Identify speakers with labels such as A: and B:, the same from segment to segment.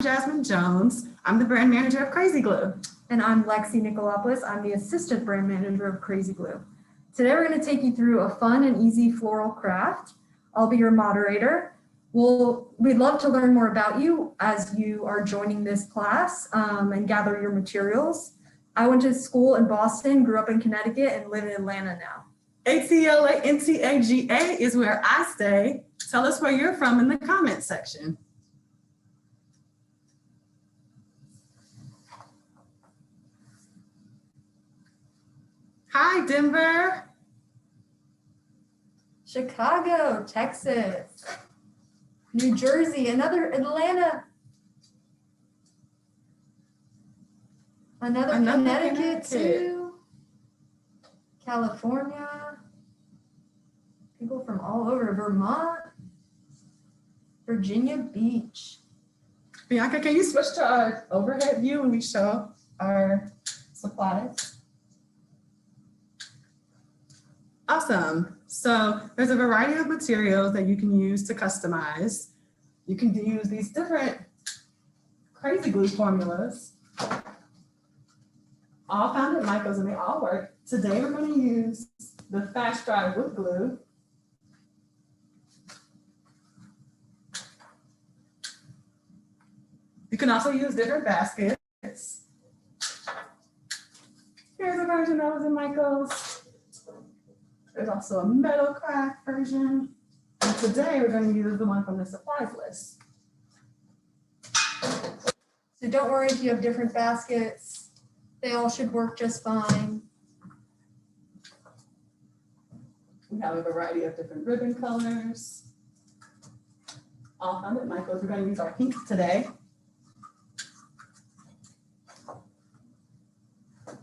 A: Jasmine Jones. I'm the brand manager of Crazy Glue.
B: And I'm Lexi Nicolopoulos. I'm the assistant brand manager of Crazy Glue. Today we're going to take you through a fun and easy floral craft. I'll be your moderator. We'd love to learn more about you as you are joining this class and gather your materials. I went to school in Boston, grew up in Connecticut, and live in Atlanta now.
A: ATLA-NTAGA is where I stay. Tell us where you're from in the comments section. Hi, Denver.
B: Chicago, Texas, New Jersey, another Atlanta, another Connecticut too, California, people from all over, Vermont, Virginia Beach.
A: Bianca, can you switch to our overhead view when we show our supplies? Awesome. So there's a variety of materials that you can use to customize. You can use these different Crazy Glue formulas, all found at Michael's, and they all work. Today we're going to use the Fast Dry Wood Glue. You can also use different baskets. Here's a version that was in Michael's. There's also a metal craft version. And today we're going to use the one from the supplies list.
B: So don't worry if you have different baskets. They all should work just fine.
A: We have a variety of different ribbon colors. All found at Michael's. We're going to use our pinks today. You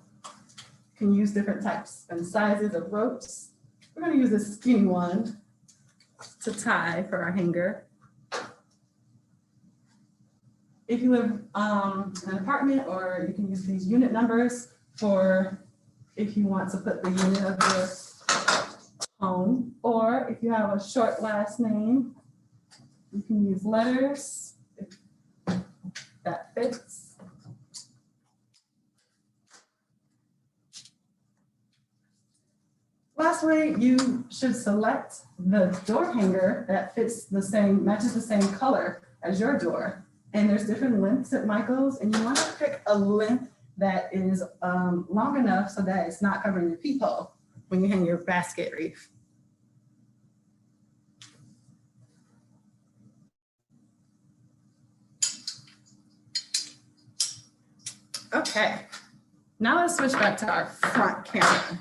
A: can use different types and sizes of ropes. We're going to use this skinny one to tie for our hanger. If you live in an apartment, or you can use these unit numbers for if you want to put the unit of your home, or if you have a short last name, you can use letters if that fits. Lastly, you should select the door hanger that fits the same, matches the same color as your door. And there's different lengths at Michael's, and you want to pick a length that is long enough so that it's not covering your peephole when you hang your basket wreath. Okay, now let's switch back to our front camera.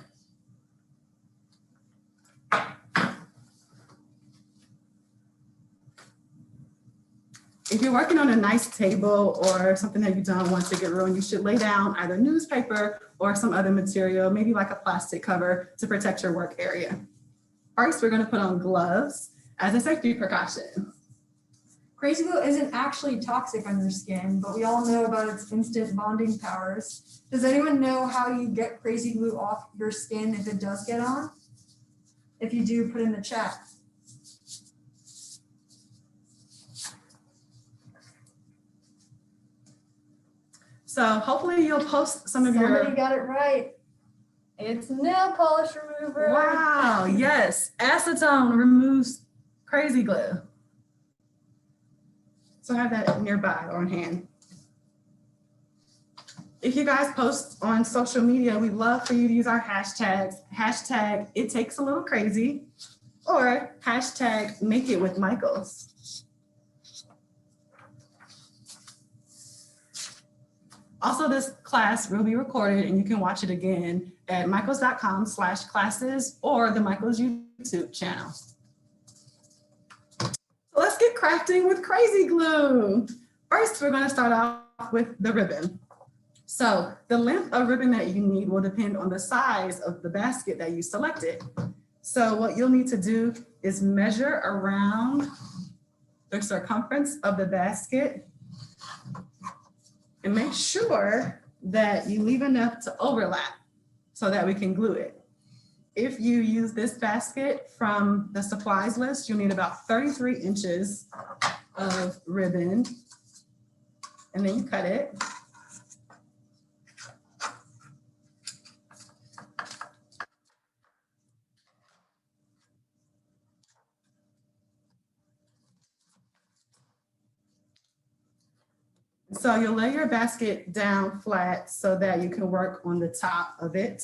A: If you're working on a nice table or something that you don't want to get ruined, you should lay down either newspaper or some other material, maybe like a plastic cover, to protect your work area. First, we're going to put on gloves as a safety precaution.
B: Crazy Glue isn't actually toxic on your skin, but we all know about its instant bonding powers. Does anyone know how you get Crazy Glue off your skin if it does get on? If you do, put in the chat.
A: So hopefully you'll post some of
B: Somebody got it right. It's nail polish remover.
A: Wow, yes. Acetone removes Crazy Glue. So have that nearby or on hand. If you guys post on social media, we'd love for you to use our hashtags. Hashtag it takes a little crazy, or hashtag make it with Michael's. Also, this class will be recorded and you can watch it again at michaels.com/classes or the Michaels YouTube channel. So let's get crafting with Crazy Glue. First, we're going to start off with the ribbon. So the length of ribbon that you need will depend on the size of the basket that you selected. So what you'll need to do is measure around the circumference of the basket and make sure that you leave enough to overlap so that we can glue it. If you use this basket from the supplies list, you'll need about 33 inches of ribbon. and then you cut it. So you'll lay your basket down flat so that you can work on the top of it.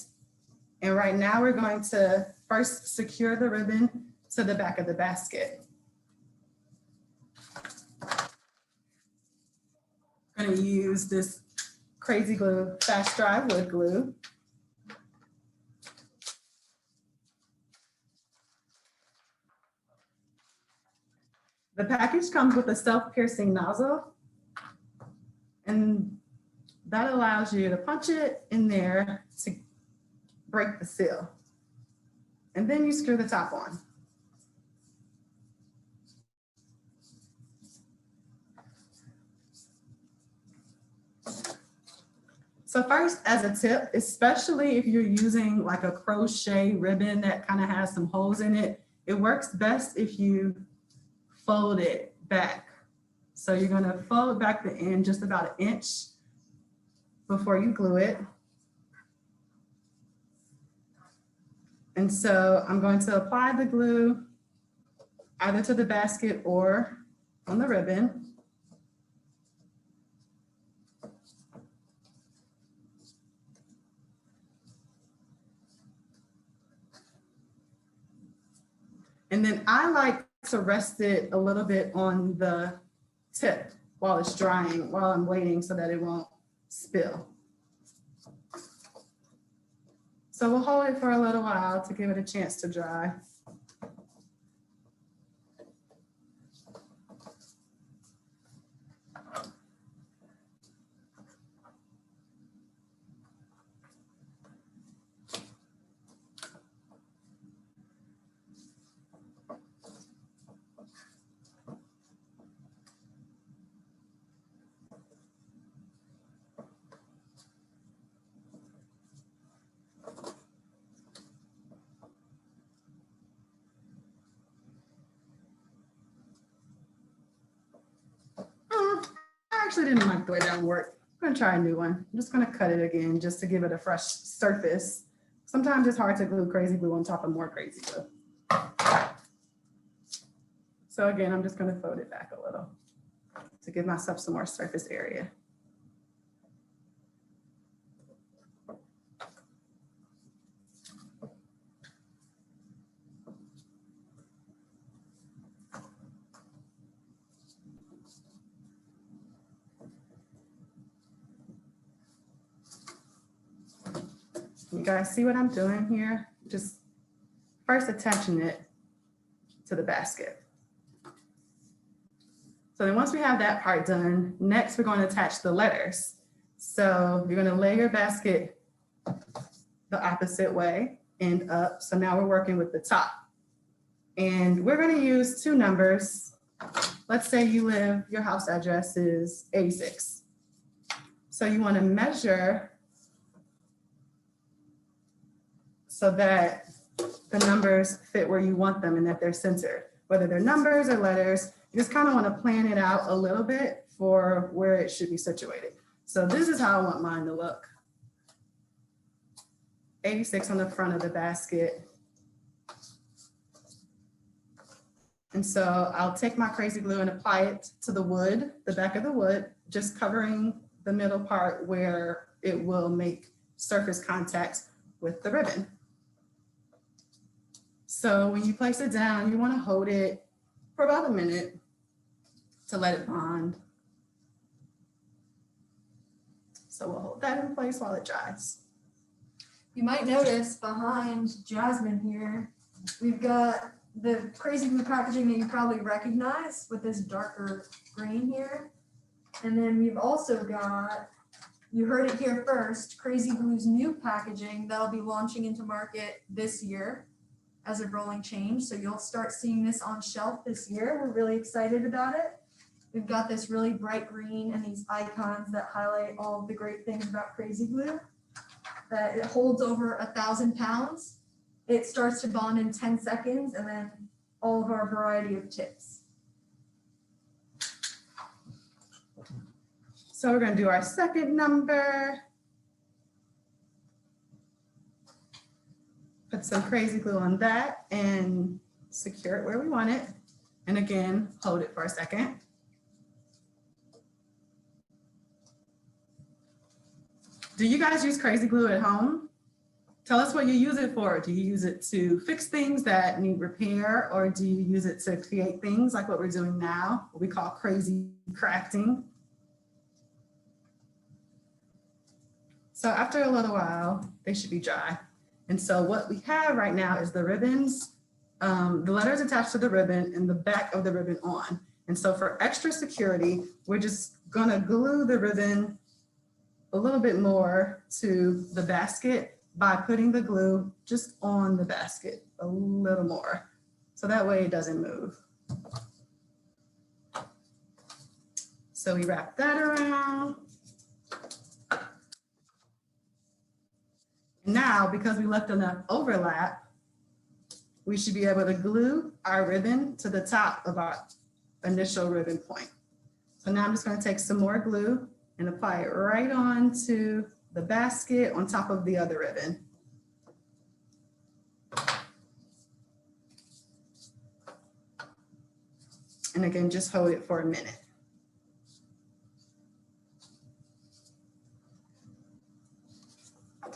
A: And right now we're going to first secure the ribbon to the back of the basket. I'm going to use this Krazy glue, fast dry wood glue. The package comes with a self-piercing nozzle, and that allows you to punch it in there to break the seal. And then you screw the top on. So first, as a tip, especially if you're using like a crochet ribbon that kind of has some holes in it, it works best if you fold it back. So you're gonna fold back the end just about 1 inch before you glue it. And so I'm going to apply the glue either to the basket or on the ribbon. And then I like to rest it a little bit on the tip while it's drying, while I'm waiting so that it won't spill. So we'll hold it for a little while to give it a chance to dry. I actually didn't like the way that one worked. I'm gonna try a new one. I'm just gonna cut it again just to give it a fresh surface. Sometimes it's hard to glue Krazy glue on top of more Krazy glue. So again, I'm just gonna fold it back a little to give myself some more surface area. You guys see what I'm doing here? Just first attaching it to the basket. So then once we have that part done, next we're going to attach the letters. So you're going to lay your basket the opposite way and up. So now we're working with the top. And we're going to use 2 numbers. Let's say your house address is 86. So you want to measure so that the numbers fit where you want them and that they're centered. Whether they're numbers or letters, you just kind of want to plan it out a little bit for where it should be situated. So this is how I want mine to look. 86 on the front of the basket. And so I'll take my Krazy glue and apply it to the wood, the back of the wood, just covering the middle part where it will make surface contact with the ribbon. So when you place it down, you want to hold it for about a minute to let it bond. So we'll hold that in place while it dries.
B: You might notice behind Jasmine here, we've got the Krazy glue packaging that you probably recognize with this darker green here. And then we've also got, you heard it here first, Krazy glue's new packaging that'll be launching into market this year as a rolling change. So you'll start seeing this on shelf this year. We're really excited about it. We've got this really bright green and these icons that highlight all of the great things about Krazy glue. That it holds over 1,000 pounds. It starts to bond in 10 seconds, and then all of our variety of tips.
A: So we're going to do our second number. Put some Krazy glue on that and secure it where we want it. And again, hold it for a second. Do you guys use Krazy glue at home? Tell us what you use it for. Do you use it to fix things that need repair, or do you use it to create things like what we're doing now, what we call Krazy crafting? So after a little while, they should be dry. And so what we have right now is the ribbons, the letters attached to the ribbon and the back of the ribbon on. And so for extra security, we're just gonna glue the ribbon a little bit more to the basket by putting the glue just on the basket a little more. So that way it doesn't move. So we wrap that around. Now, because we left enough overlap, we should be able to glue our ribbon to the top of our initial ribbon point. So now I'm just going to take some more glue and apply it right onto the basket on top of the other ribbon. And again, just hold it for a minute.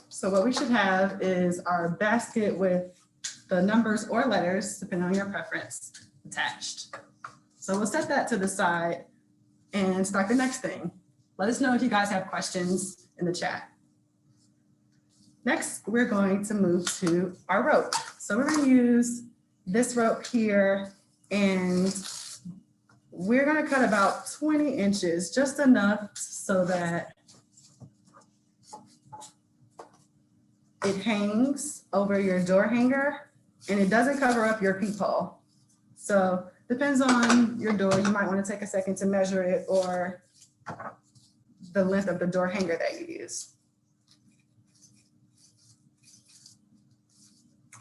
A: So what we should have is our basket with the numbers or letters, depending on your preference, attached. So we'll set that to the side and start the next thing. Let us know if you guys have questions in the chat. Next, we're going to move to our rope. So we're going to use this rope here, and we're going to cut about 20 inches, just enough so that it hangs over your door hanger and it doesn't cover up your peephole. So depends on your door. You might want to take a second to measure it, or the length of the door hanger that you use.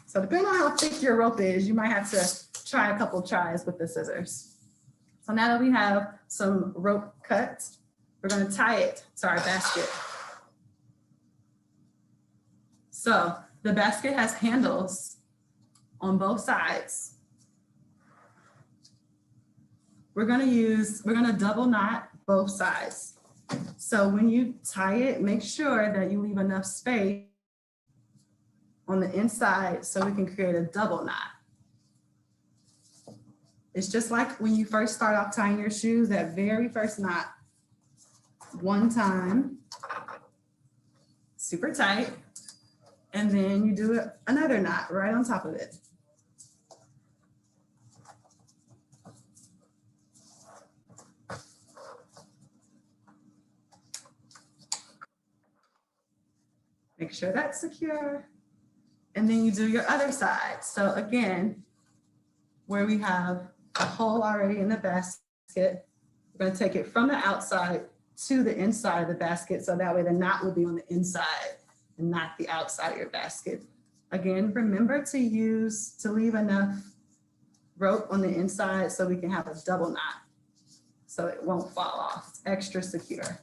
A: So depending on how thick your rope is, you might have to try a couple tries with the scissors. So now that we have some rope cut, we're going to tie it to our basket. So the basket has handles on both sides. We're going to double knot both sides. So when you tie it, make sure that you leave enough space on the inside so we can create a double knot. It's just like when you first start off tying your shoes, that very first knot, one time, super tight, and then you do another knot right on top of it. Make sure that's secure. And then you do your other side. So again, where we have a hole already in the basket, we're going to take it from the outside to the inside of the basket, so that way the knot will be on the inside and not the outside of your basket. Again, remember to leave enough rope on the inside so we can have a double knot so it won't fall off. It's extra secure.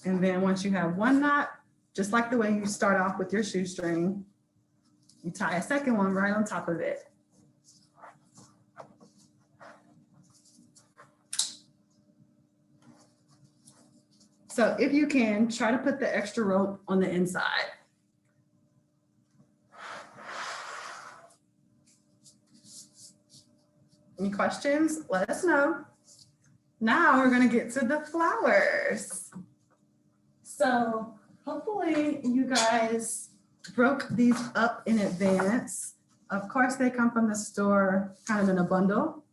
A: And then once you have one knot, just like the way you start off with your shoestring, you tie a second one right on top of it. So if you can, try to put the extra rope on the inside. Any questions? Let us know. Now we're going to get to the flowers. So hopefully you guys broke these up in advance. Of course, they come from the store kind of in a bundle.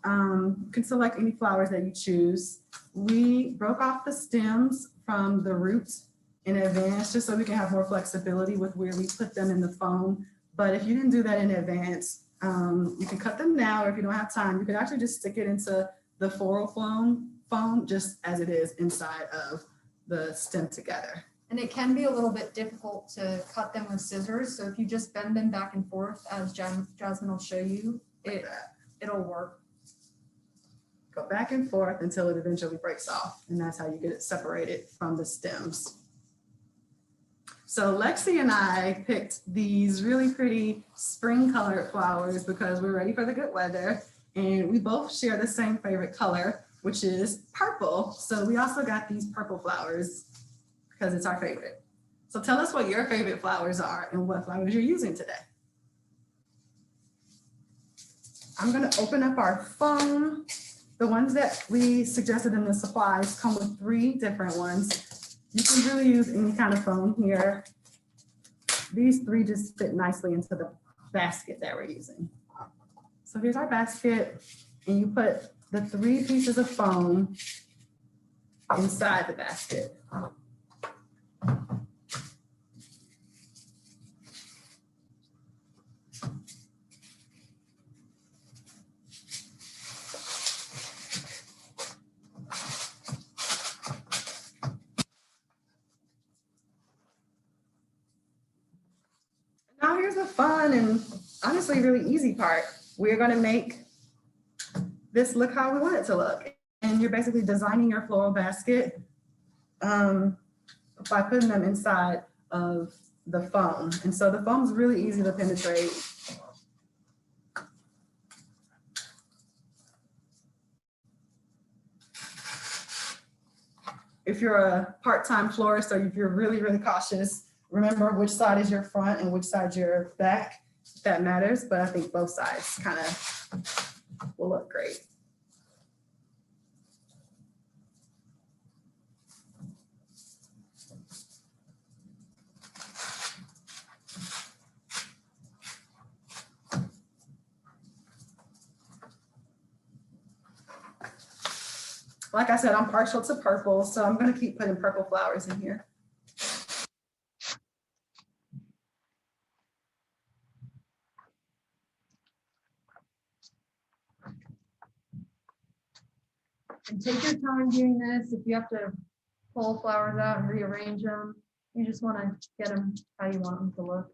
A: You can select any flowers that you choose. We broke off the stems from the roots in advance just so we can have more flexibility with where we put them in the foam. But if you didn't do that in advance, you can cut them now, or if you don't have time, you could actually just stick it into the floral foam just as it is inside of the stem together.
B: And it can be a little bit difficult to cut them with scissors. So if you just bend them back and forth, as Jasmine will show you, it'll work.
A: Go back and forth until it eventually breaks off. And that's how you get it separated from the stems. So Lexi and I picked these really pretty spring colored flowers because we're ready for the good weather. And we both share the same favorite color, which is purple. So we also got these purple flowers because it's our favorite. So tell us what your favorite flowers are and what flowers you're using today. I'm gonna open up our foam. The ones that we suggested in the supplies come with 3 different ones. You can really use any kind of foam here. These 3 just fit nicely into the basket that we're using. So here's our basket, and you put the 3 pieces of foam inside the basket. Now here's the fun and honestly really easy part. We're gonna make this look how we want it to look. And you're basically designing your floral basket by putting them inside of the foam. And so the foam is really easy to penetrate. If you're a part-time florist or if you're really, really cautious, remember which side is your front and which side is your back. That matters, but I think both sides kind of will look great. Like I said, I'm partial to purple, so I'm going to keep putting purple flowers in here.
B: And take your time doing this. If you have to pull flowers out and rearrange them, you just want to get them how you want them to look.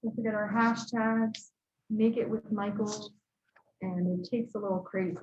B: Don't forget our hashtags, make it with Michael, and it takes a little crazy.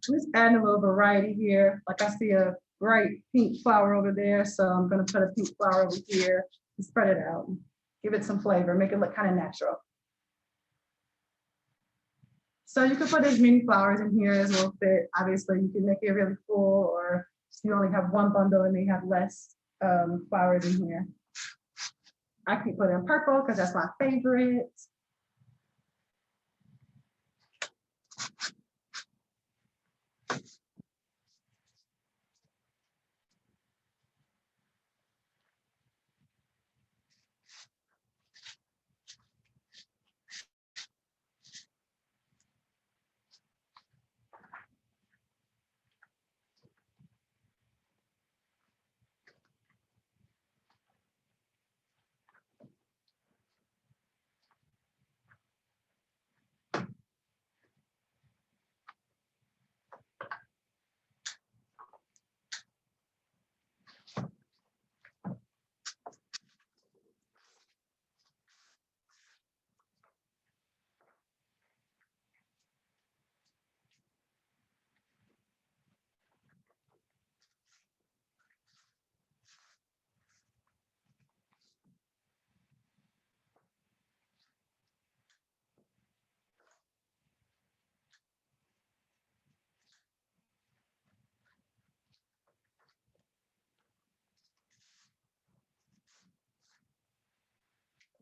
A: Just adding a little variety here. Like I see a bright pink flower over there, so I'm going to put a pink flower over here and spread it out. Give it some flavor, make it look kind of natural. So you can put as many flowers in here as will fit. Obviously, you can make it really full, or if you only have one bundle and they have less flowers in here. I keep putting purple because that's my favorite.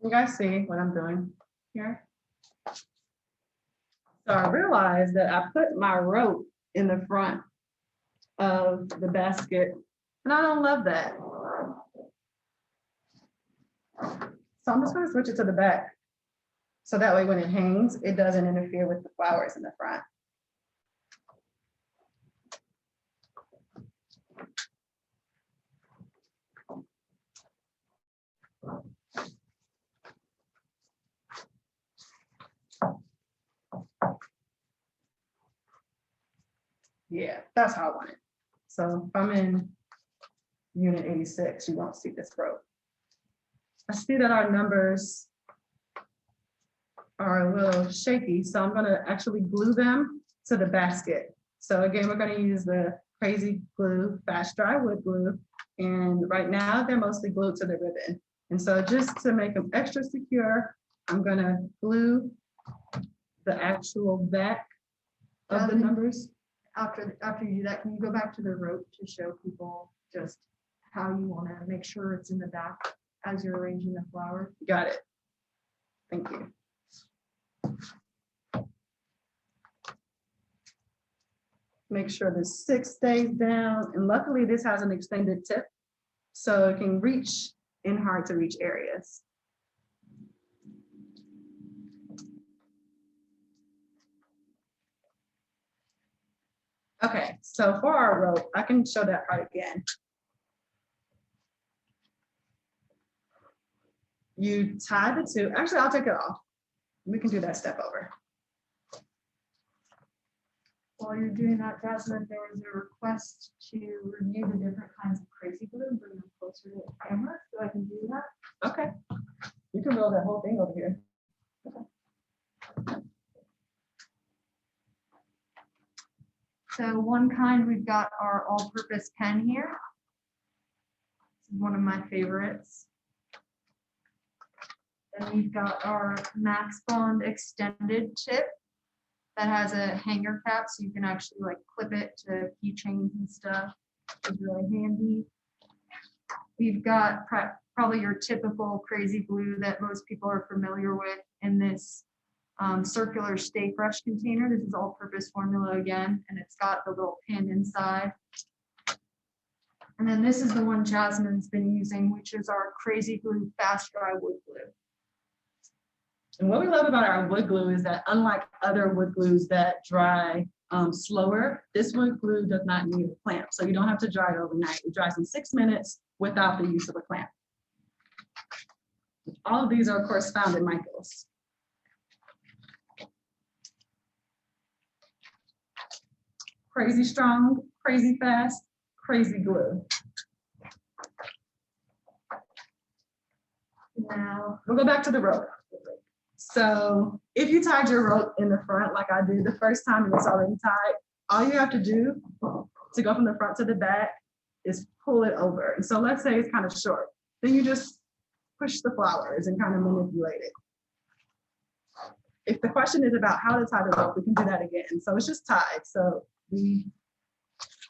A: You guys see what I'm doing here? So I realized that I put my rope in the front of the basket, and I don't love that. So I'm just going to switch it to the back. So that way when it hangs, it doesn't interfere with the flowers in the front. Yeah, that's how I want it. So if I'm in unit 86, you won't see this rope. I see that our numbers are a little shaky, so I'm gonna actually glue them to the basket. So again, we're gonna use the Krazy glue, fast dry wood glue. And right now they're mostly glued to the ribbon. And so just to make them extra secure, I'm gonna glue the actual back of the numbers.
B: After you do that, can you go back to the rope to show people just how you want to make sure it's in the back as you're arranging the flower?
A: Got it. Thank you. Make sure the 6 stays down, and luckily this has an extended tip, so it can reach in hard to reach areas. Okay, so for our rope, I can show that part again. You tie the two, actually I'll take it off. We can do that step over.
B: While you're doing that, Jasmine, there was a request to review the different kinds of Krazy glue and bring them closer to the camera, so I can do that.
A: Okay, you can roll that whole thing over here. Okay.
B: So one kind, we've got our all-purpose pen here. This is one of my favorites. Then we've got our Max Bond extended tip that has a hanger cap, so you can actually like clip it to keychains and stuff. It's really handy. We've got probably your typical Krazy glue that most people are familiar with in this circular stay fresh container. This is all-purpose formula again, and it's got the little pin inside. And then this is the one Jasmine's been using, which is our Krazy glue fast dry wood glue.
A: And what we love about our wood glue is that unlike other wood glues that dry slower, this wood glue does not need a clamp. So you don't have to dry it overnight. It dries in 6 minutes without the use of a clamp. All of these are of course found in Michael's. Krazy strong, Krazy fast, Krazy glue. Now we'll go back to the rope. So if you tied your rope in the front like I did the first time and it's already tied, all you have to do to go from the front to the back is pull it over. And so let's say it's kind of short. Then you just push the flowers and kind of manipulate it. If the question is about how to tie the rope, we can do that again. So it's just tied. So we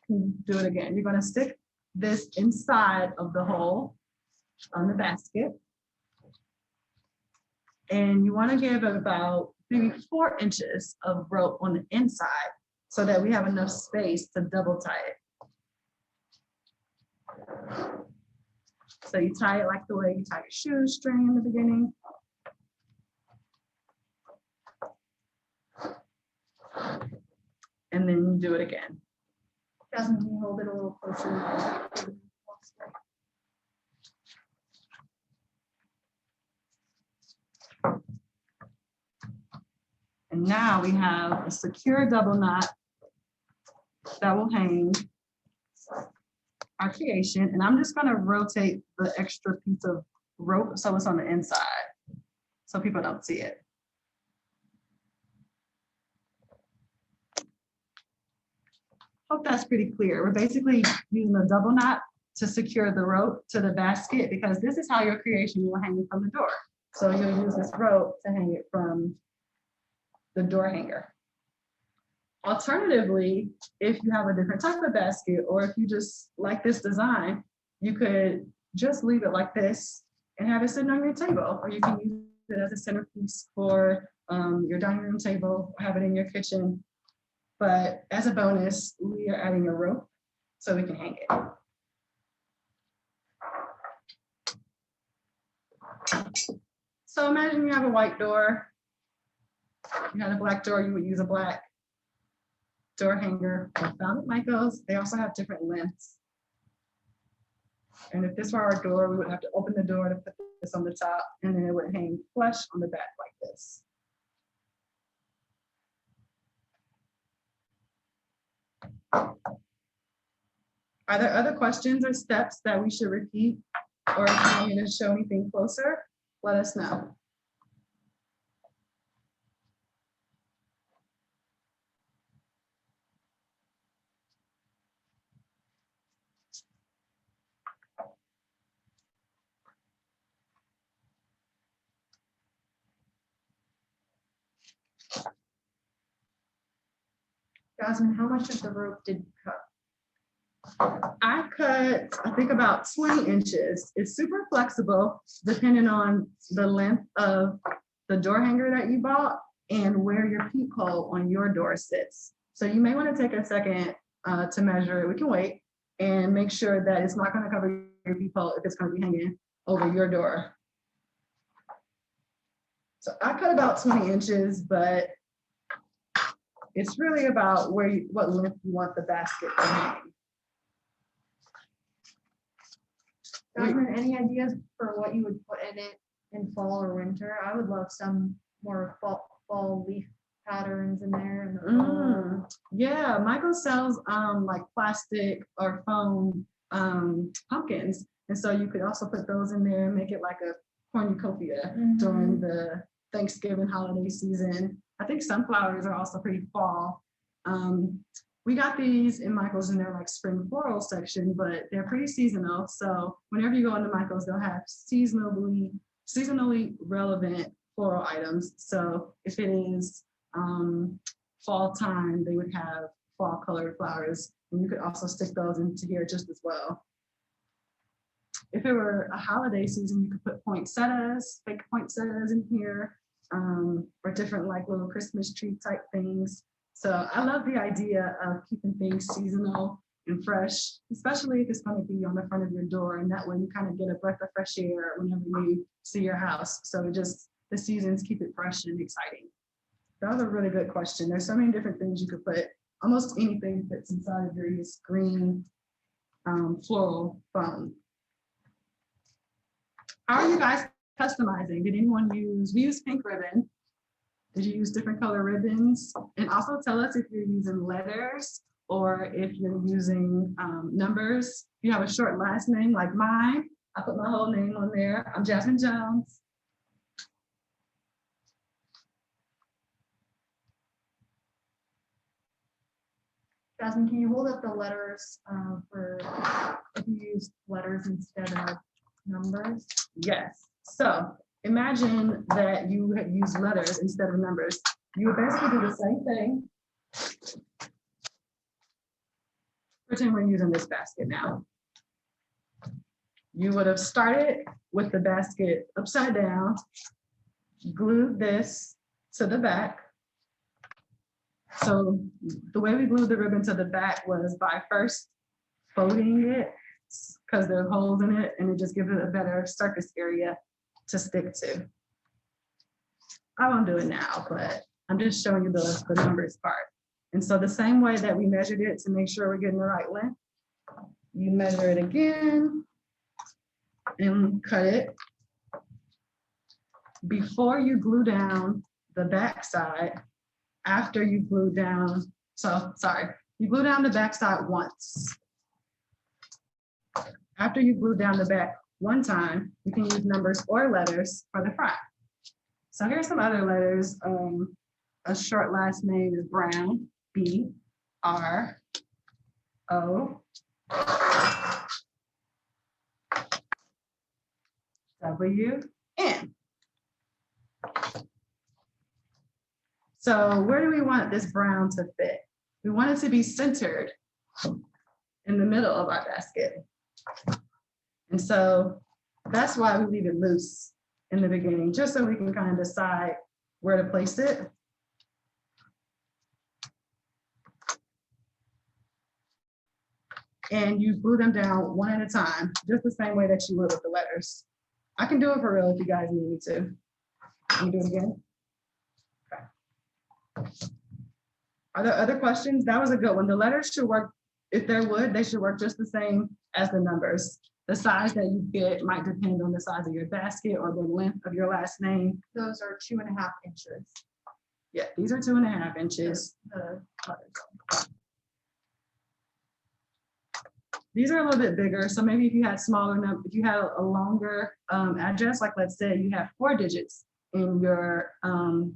A: can do it again. You're going to stick this inside of the hole on the basket. And you want to give it about maybe 4 inches of rope on the inside so that we have enough space to double tie it. So you tie it like the way you tie your shoestring in the beginning. And then you do it again.
B: Jasmine, can you hold it a little closer?
A: And now we have a secure double knot that will hang our creation. And I'm just going to rotate the extra piece of rope so it's on the inside so people don't see it. Hope that's pretty clear. We're basically using a double knot to secure the rope to the basket because this is how your creation will hang from the door. So you'll use this rope to hang it from the door hanger. Alternatively, if you have a different type of basket or if you just like this design, you could just leave it like this and have it sitting on your table, or you can use it as a centerpiece for your dining room table, or have it in your kitchen. But as a bonus, we are adding a rope so we can hang it. So imagine you have a white door. You had a black door, you would use a black door hanger. I found at Michael's. They also have different lengths. And if this were our door, we would have to open the door to put this on the top, and then it would hang flush on the back like this. Are there other questions or steps that we should repeat? Or if you want me to show anything closer, let us know.
B: Jasmine, how much of the rope did you cut?
A: I cut, I think, about 20 inches. It's super flexible depending on the length of the door hanger that you bought and where your peephole on your door sits. So you may want to take a second to measure it. We can wait and make sure that it's not going to cover your peephole if it's going to be hanging over your door. So I cut about 20 inches, but it's really about what length you want the basket to hang.
B: Jasmine, any ideas for what you would put in it in fall or winter? I would love some more fall leaf patterns in there. In the
A: Yeah, Michael sells like plastic or foam pumpkins. And so you could also put those in there and make it like a cornucopia during the Thanksgiving holiday season. I think sunflowers are also pretty fall. We got these in Michael's in their like spring floral section, but they're pretty seasonal. So whenever you go into Michael's, they'll have seasonally relevant floral items. So if it is fall time, they would have fall colored flowers, and you could also stick those into here just as well. If it were a holiday season, you could put poinsettias, fake poinsettias in here, or different like little Christmas tree type things. So I love the idea of keeping things seasonal and fresh, especially if it's going to be on the front of your door, and that way you kind of get a breath of fresh air whenever you see your house. So the seasons keep it fresh and exciting. That was a really good question. There's so many different things you could put. Almost anything fits inside of these green floral foam. How are you guys customizing? Did anyone we use pink ribbon. Did you use different color ribbons? And also tell us if you're using letters or if you're using numbers. If you have a short last name like mine, I put my whole name on there. I'm Jasmine Jones.
B: Jasmine, can you hold up the letters for if you use letters instead of numbers?
A: Yes. So imagine that you had used letters instead of numbers. You would basically do the same thing. Pretend we're using this basket now. You would have started with the basket upside down, glued this to the back. So the way we glued the ribbon to the back was by first folding it, because there are holes in it, and it just gives it a better surface area to stick to. I won't do it now, but I'm just showing you the numbers part. And so the same way that we measured it to make sure we're getting the right length, you measure it again and cut it. Before you glue down the back side, after you glue down, you glue down the back side once. After you glue down the back one time, you can use numbers or letters for the front. So here's some other letters. A short last name is Brown, B-R-O-W-N. So where do we want this brown to fit? We want it to be centered in the middle of our basket. And so That's why we leave it loose in the beginning, just so we can kind of decide where to place it. And you glue them down one at a time, just the same way that you would with the letters. I can do it for real if you guys need me to. Can you do it again? Okay. Are there other questions? That was a good one. The letters should work, if they're wood, they should work just the same as the numbers. The size that you get might depend on the size of your basket or the length of your last name.
B: Those are 2.5 inches.
A: Yeah, these are 2.5 inches.
B: The letters.
A: These are a little bit bigger. So maybe if you had smaller number, if you had a longer address, like let's say you have 4 digits in your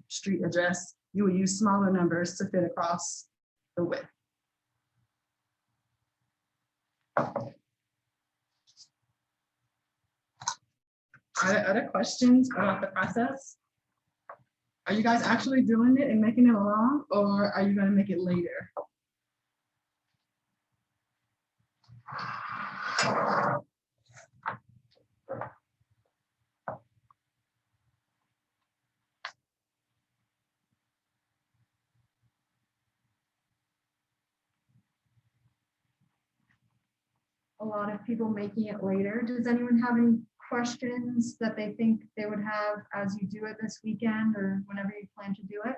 A: street address, you would use smaller numbers to fit across the width. Are there other questions about the process? Are you guys actually doing it and making it along, or are you going to make it later?
B: A lot of people making it later. Does anyone have any questions that they think they would have as you do it this weekend or whenever you plan to do it?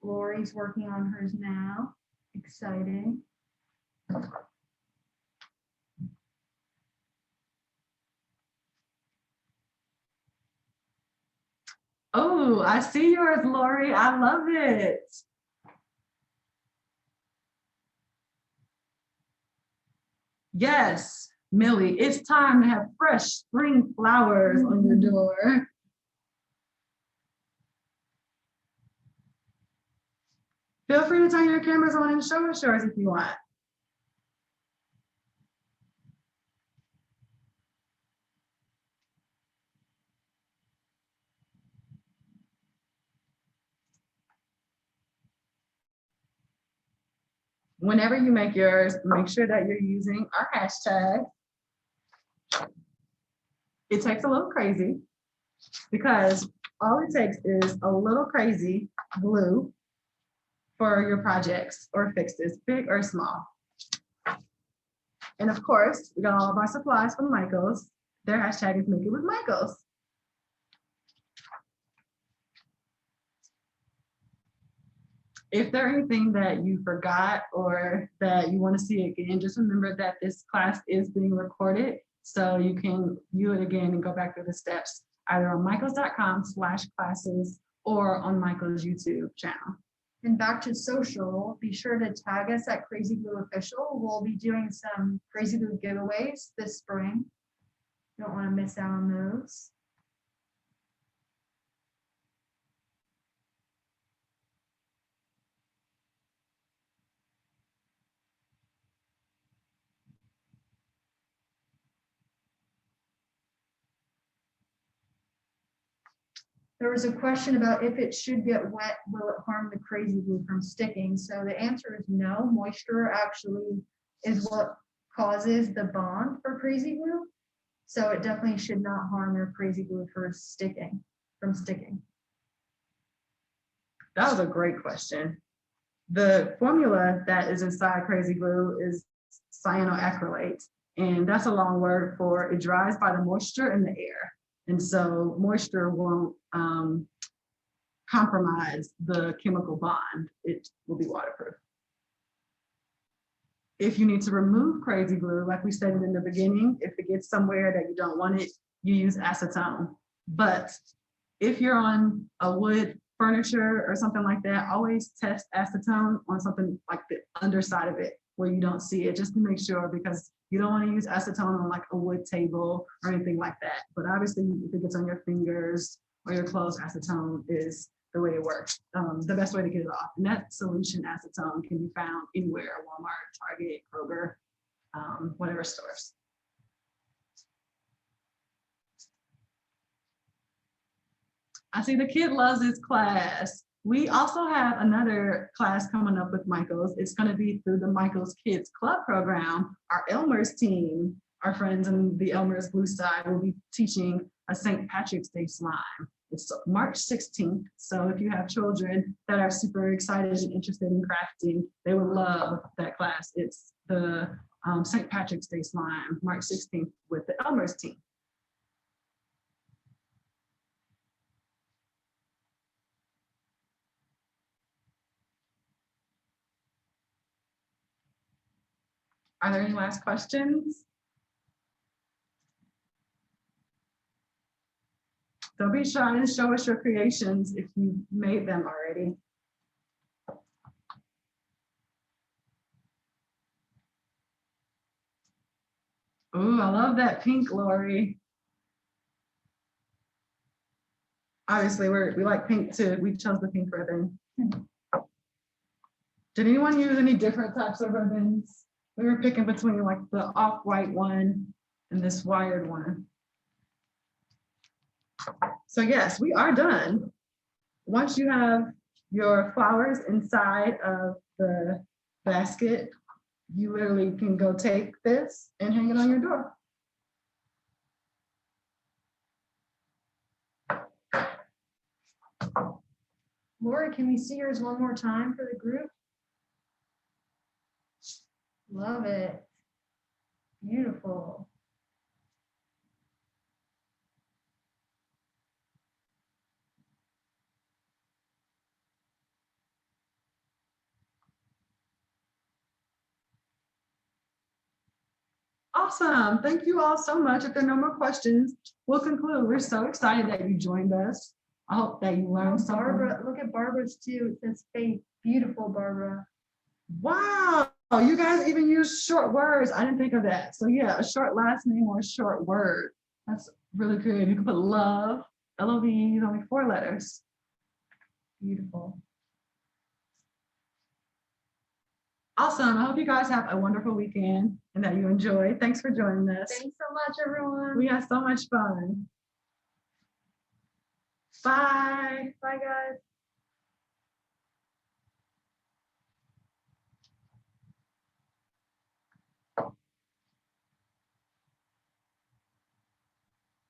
B: Lori's working on hers now. Exciting.
A: Oh, I see yours, Lori. I love it. Yes, Millie, it's time to have fresh spring flowers on your door. Feel free to turn your cameras on and show us yours if you want. Whenever you make yours, make sure that you're using our hashtag. It takes a little crazy because all it takes is a little crazy glue for your projects or fixes, big or small. And of course, we got all of our supplies from Michaels. Their hashtag is Make It With Michaels. If there's anything that you forgot or that you want to see again, just remember that this class is being recorded, so you can view it again and go back through the steps either on michaels.com/classes or on Michael's YouTube channel.
B: And back to social, be sure to tag us at Crazy Glue Official. We'll be doing some Crazy Glue giveaways this spring. Don't want to miss out on those. There was a question about if it should get wet, will it harm the Crazy Glue from sticking? So the answer is no. Moisture actually is what causes the bond for Crazy Glue. So it definitely should not harm your Crazy Glue from sticking.
A: That was a great question. The formula that is inside Crazy Glue is cyanoacrylate, and that's a long word for it dries by the moisture in the air. And so moisture won't compromise the chemical bond. It will be waterproof. If you need to remove Crazy Glue, like we stated in the beginning, if it gets somewhere that you don't want it, you use acetone. But if you're on a wood furniture or something like that, always test acetone on something like the underside of it where you don't see it, just to make sure, because you don't want to use acetone on like a wood table or anything like that. But obviously, if it gets on your fingers or your clothes, acetone is the way it works, the best way to get it off. And that solution acetone can be found anywhere, Walmart, Target, Kroger, whatever stores. I see the kid loves this class. We also have another class coming up with Michaels. It's going to be through the Michaels Kids Club program. Our Elmer's team, our friends in the Elmer's Blue Side, will be teaching a St. Patrick's Day slime. It's March 16th. So if you have children that are super excited and interested in crafting, they would love that class. It's the St. Patrick's Day slime, March 16th with the Elmer's team. Are there any last questions? Don't be shy and show us your creations if you made them already. Ooh, I love that pink, Lori. Obviously, we like pink too. We chose the pink ribbon. Did anyone use any different types of ribbons? We were picking between like the off-white one and this wired one. So yes, we are done. Once you have your flowers inside of the basket, you literally can go take this and hang it on your door.
B: Laura, can we see yours one more time for the group? Love it. Beautiful.
A: Awesome. Thank you all so much. If there are no more questions, we'll conclude. We're so excited that you joined us. I hope that you learned something.
B: Barbara, look at Barbara's too. It says faith. Beautiful, Barbara.
A: Wow. You guys even use short words. I didn't think of that. So yeah, a short last name or a short word. That's really creative. You can put love, L-O-V, only 4 letters. Beautiful. Awesome. I hope you guys have a wonderful weekend and that you enjoy. Thanks for joining us.
B: Thanks so much, everyone.
A: We had so much fun. Bye.
B: Bye, guys.